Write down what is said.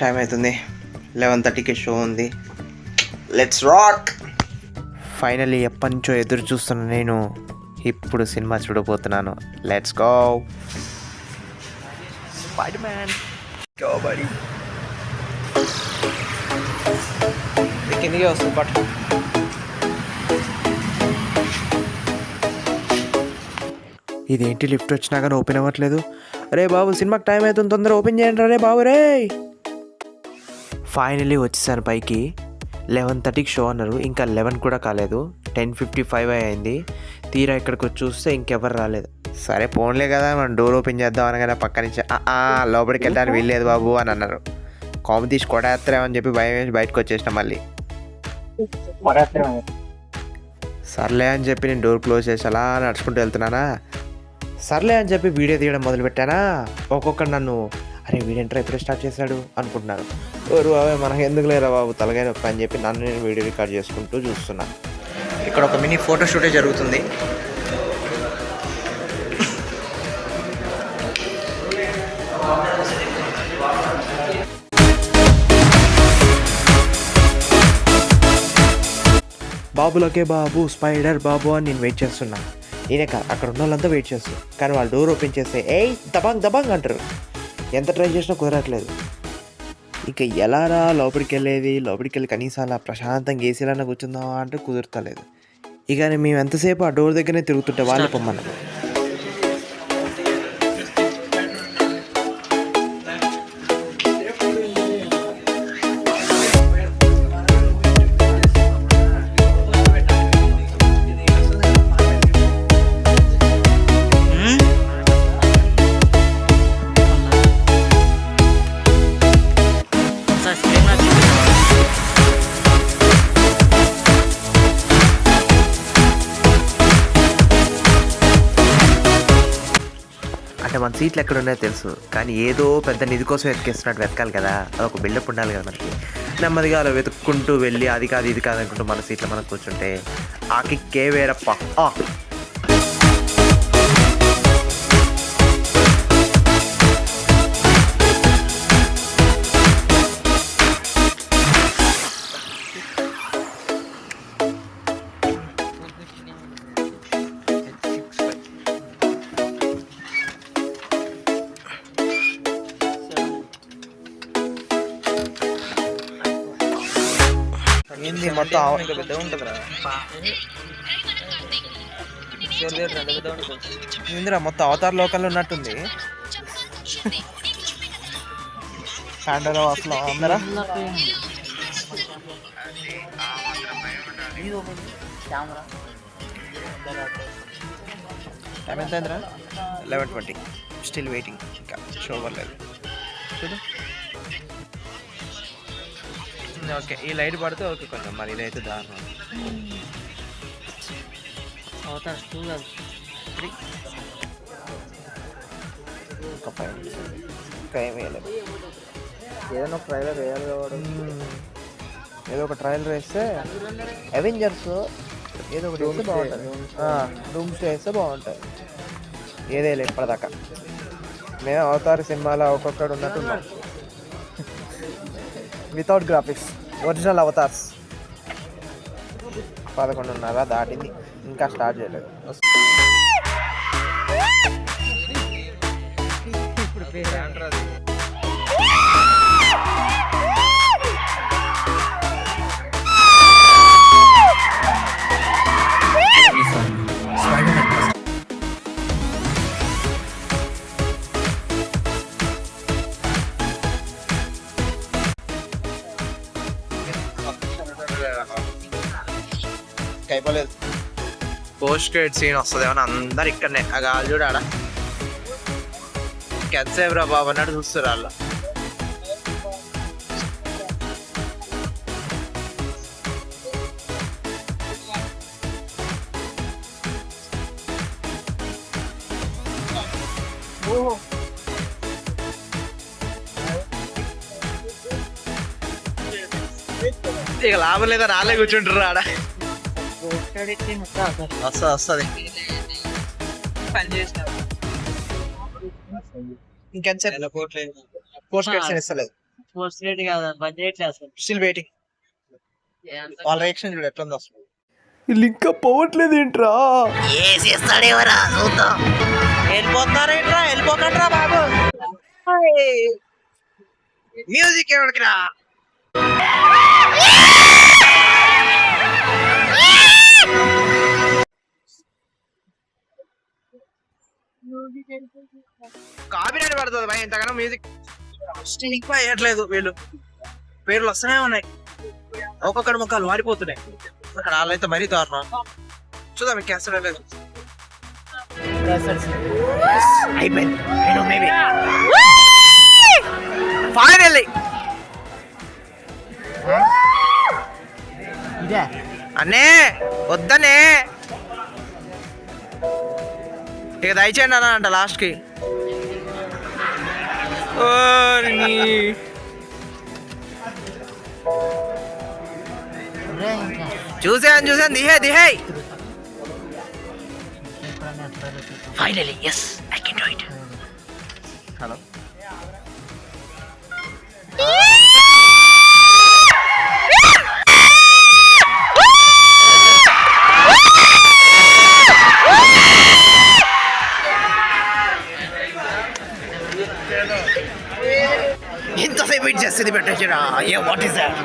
Time అవుతుంది, 11:30కి show ఉంది. Let's rock. ఫైనలీ ఎప్పటి నుంచో ఎదురు చూస్తున్న నేను ఇప్పుడు సినిమా చూడబోతున్నాను. Let's go. Spider Man. Go buddy. కిందికి వస్తుంది బట్ ఇదేంటి లిఫ్ట్ వచ్చినా కానీ ఓపెన్ అవ్వట్లేదు. అరే బాబు, సినిమాకి టైం అవుతుంది, తొందర ఓపెన్ చేయండి రే బాబు రే. ఫైనలీ వచ్చేసాను పైకి. 11:30కి షో అన్నారు, ఇంకా 11 కూడా కాలేదు. 10:55 అయింది. తీరా ఇక్కడికి వచ్చి చూస్తే ఇంకెవరు రాలేదు. సరే ఫోన్లే కదా, మనం డోర్ ఓపెన్ చేద్దాం అనగానే పక్క నుంచి లోపలికి వెళ్ళడానికి వీల్లేదు బాబు అని అన్నారు. కామె తీసి కొడేస్తారేమని చెప్పి భయం వేసి బయటకు వచ్చేసిన. మళ్ళీ సర్లే అని చెప్పి నేను డోర్ క్లోజ్ చేసి అలా నడుచుకుంటూ వెళ్తున్నానా. సర్లే అని చెప్పి వీడియో తీయడం మొదలుపెట్టానా. ఒక్కొక్కడు నన్ను అరే వీడేంట్రా ఎప్పుడే స్టార్ట్ చేశాడు అనుకుంటున్నాను. ఓరు అవే మనకు ఎందుకు లేరా బాబు తలగాయ నొప్పి అని చెప్పి నన్ను నేను వీడియో రికార్డ్ చేసుకుంటూ చూస్తున్నాను. ఇక్కడ ఒక మినీ ఫోటోషూటే జరుగుతుంది. బాబులకే బాబు, స్పైడర్ బాబు అని నేను వెయిట్ చేస్తున్నా. నేనే కాదు, అక్కడ ఉన్న వాళ్ళంతా వెయిట్ చేస్తారు. కానీ వాళ్ళు డోర్ ఓపెన్ చేస్తే ఏయ్ దబాంగ్ దబాంగ్ అంటారు. ఎంత ట్రై చేసినా కుదరట్లేదు. ఇక ఎలారా లోపలికి వెళ్ళేది, లోపలికి వెళ్ళి కనీసం అలా ప్రశాంతంగా ఏసీలన్నా కూర్చుందామా అంటే కుదరతలేదు. ఇక మేము ఎంతసేపు ఆ డోర్ దగ్గరనే తిరుగుతుంటే వాళ్ళు పొమ్మన్నారు. అంటే మన సీట్లు ఎక్కడ ఉన్నాయో తెలుసు, కానీ ఏదో పెద్ద నిధి కోసం వెతికేస్తున్నట్టు వెతకాలి కదా. అదొక బిల్డప్ ఉండాలి కదా మనకి. నెమ్మదిగా అలా వెతుక్కుంటూ వెళ్ళి అది కాదు ఇది కాదు అనుకుంటూ మన సీట్లో మనం కూర్చుంటే ఆ కిక్కే వేరప్ప. ఏంది మొత్తం ఏందిరా మొత్తం అవతార్ లోకల్లో ఉన్నట్టుంది. పాండరా అసలు అందరా టైం ఎంత అయిందిరా? 11:20. స్టిల్ వెయిటింగ్, ఇంకా షో అవ్వలేదు. చూడు ఓకే, ఈ లైట్ పడితే ఓకే కొంచెం, మరి ఇదైతే దారుణం. ఇంకా ఏం వేయలేదు. ఏదైనా ఒక ట్రైలర్ వేయాలి కాబట్టి ఏదో ఒక ట్రైలర్ వేస్తే అవెంజర్స్ ఏదో ఒకటి వేస్తే బాగుంటుంది. డూమ్స్డే వేస్తే బాగుంటుంది. ఏదే లేదు ఇప్పటిదాకా. మేము అవతార్ సినిమాలో ఒక్కొక్కడు ఉన్నట్టున్నాం వితౌట్ గ్రాఫిక్స్, ఒరిజినల్ అవతార్స్. 11:30 దాటింది, ఇంకా స్టార్ట్ చేయలేదు. అయిపోలేదు. పోస్ట్ క్రెడిట్ సీన్ వస్తుంది ఏమన్నా, అందరు ఇక్కడనే ఆ గాలి చూడ ఆడ ఎంతసేపు రా బాబు అన్నట్టు చూస్తారు వాళ్ళు. ఇక లాభం లేదా, రాలే కూర్చుంటారు ఆడ. వస్తుంది ఇంకెంతసేపు పోస్ట్ క్రెడిట్స్ ఇస్తలేదు. పోస్ట్ రేట్ కాదు బడ్జెట్ అసలు స్టిల్ వెయిటింగ్. వాళ్ళ రియాక్షన్ చూడు ఎట్లా ఉంది అసలు. వీళ్ళు ఇంకా పోవట్లేదు ఏంట్రా? చేస్తాడేవరా చూద్దాం. వెళ్ళిపోతున్నారేంట్రా, వెళ్ళిపోకండ్రా బాబు. మ్యూజిక్ ఎవరికి రా. కాపీరైట్ పడుతుంది భయ ఇంతగానో మ్యూజిక్. స్టిక్ అయ్యట్లేదు. వీళ్ళు పేర్లు వస్తూనే ఉన్నాయి, ఒక్కొక్కటి ముక్కలు మారిపోతున్నాయి. అక్కడ వాళ్ళైతే మరీ దారుణం. చూద్దాం మీకు క్యాన్సర్ లేదు. అయిపోయింది. ఫైనల్లీ ఇదే అన్నే వద్దనే ఇక దయచేయండి అన్న అంట లాస్ట్కి. చూసాను దిహే finally yes I can do it. Hello ఇంతసేపు వెయిట్ చేస్తుంది పెట్టేసారా. ఏ వాట్ ఈస్ దట్?